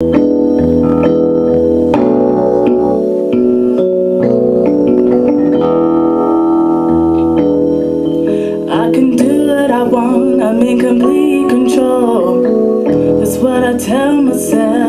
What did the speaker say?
I can do what I want, I'm in complete control. That's what I tell myself.